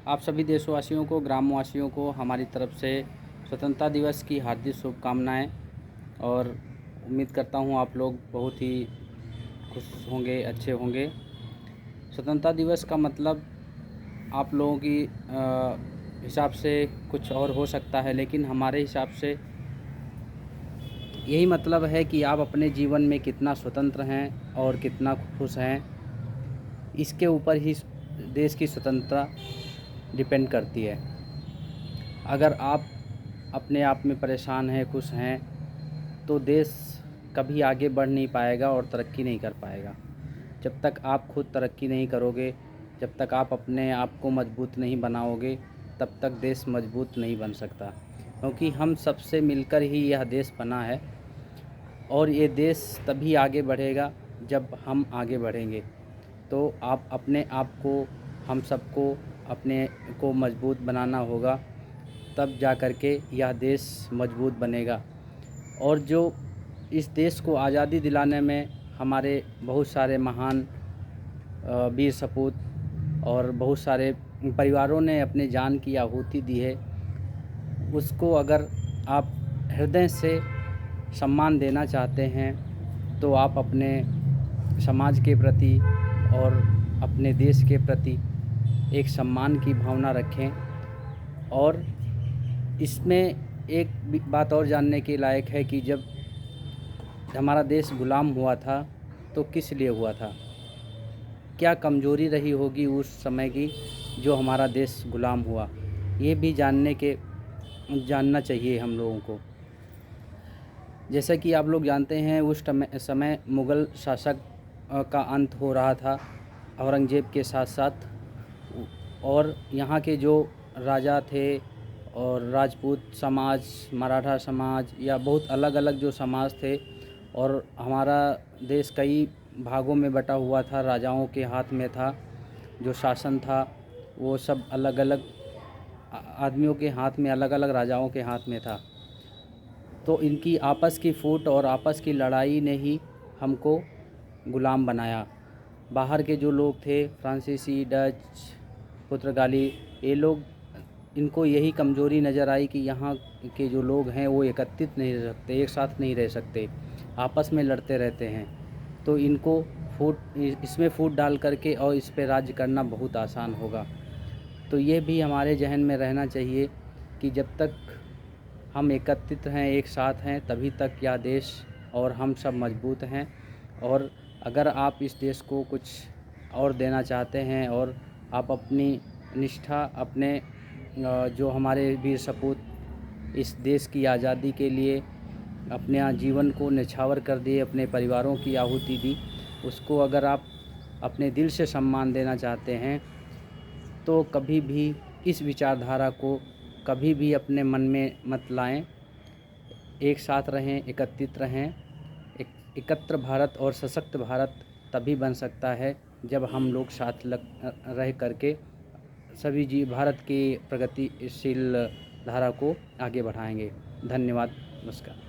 आप सभी देशवासियों को, ग्रामवासियों को हमारी तरफ से स्वतंत्रता दिवस की हार्दिक शुभकामनाएं। और उम्मीद करता हूं आप लोग बहुत ही खुश होंगे, अच्छे होंगे। स्वतंत्रता दिवस का मतलब आप लोगों की हिसाब से कुछ और हो सकता है, लेकिन हमारे हिसाब से यही मतलब है कि आप अपने जीवन में कितना स्वतंत्र हैं और कितना खुश हैं। इसके ऊपर ही देश की स्वतंत्रता डिपेंड करती है। अगर आप अपने आप में परेशान हैं, खुश हैं, तो देश कभी आगे बढ़ नहीं पाएगा और तरक्की नहीं कर पाएगा। जब तक आप खुद तरक्की नहीं करोगे, जब तक आप अपने आप को मजबूत नहीं बनाओगे, तब तक देश मजबूत नहीं बन सकता। क्योंकि हम सबसे मिलकर ही यह देश बना है और ये देश तभी आगे बढ़ेगा जब हम आगे बढ़ेंगे। तो आप अपने आप को, हम सबको अपने को मजबूत बनाना होगा, तब जा कर के यह देश मजबूत बनेगा। और जो इस देश को आज़ादी दिलाने में हमारे बहुत सारे महान वीर सपूत और बहुत सारे परिवारों ने अपने जान की आहुति दी है, उसको अगर आप हृदय से सम्मान देना चाहते हैं तो आप अपने समाज के प्रति और अपने देश के प्रति एक सम्मान की भावना रखें। और इसमें एक बात और जानने के लायक है कि जब हमारा देश गुलाम हुआ था तो किस लिए हुआ था, क्या कमज़ोरी रही होगी उस समय की जो हमारा देश गुलाम हुआ, ये भी जानना चाहिए हम लोगों को। जैसा कि आप लोग जानते हैं, उस समय मुग़ल शासक का अंत हो रहा था औरंगज़ेब के साथ साथ। और यहाँ के जो राजा थे और राजपूत समाज, मराठा समाज या बहुत अलग अलग जो समाज थे, और हमारा देश कई भागों में बटा हुआ था, राजाओं के हाथ में था जो शासन था, वो सब अलग अलग आदमियों के हाथ में, अलग अलग राजाओं के हाथ में था। तो इनकी आपस की फूट और आपस की लड़ाई ने ही हमको ग़ुलाम बनाया। बाहर के जो लोग थे, फ्रांसीसी, डच, पुर्तगाली, ये लोग, इनको यही कमज़ोरी नज़र आई कि यहाँ के जो लोग हैं वो एकत्रित नहीं रह सकते, एक साथ नहीं रह सकते, आपस में लड़ते रहते हैं। तो इनको इसमें फूट डाल करके और इस पे राज्य करना बहुत आसान होगा। तो ये भी हमारे जहन में रहना चाहिए कि जब तक हम एकत्रित हैं, एक साथ हैं, तभी तक यह देश और हम सब मजबूत हैं। और अगर आप इस देश को कुछ और देना चाहते हैं और आप अपनी निष्ठा, अपने जो हमारे वीर सपूत इस देश की आज़ादी के लिए अपने जीवन को न्यौछावर कर दिए, अपने परिवारों की आहुति दी, उसको अगर आप अपने दिल से सम्मान देना चाहते हैं तो कभी भी इस विचारधारा को कभी भी अपने मन में मत लाएं। एक साथ रहें, एकत्रित रहें। एकत्र भारत और सशक्त भारत तभी बन सकता है जब हम लोग साथ रह करके सभी भारत की प्रगतिशील धारा को आगे बढ़ाएंगे। धन्यवाद, नमस्कार।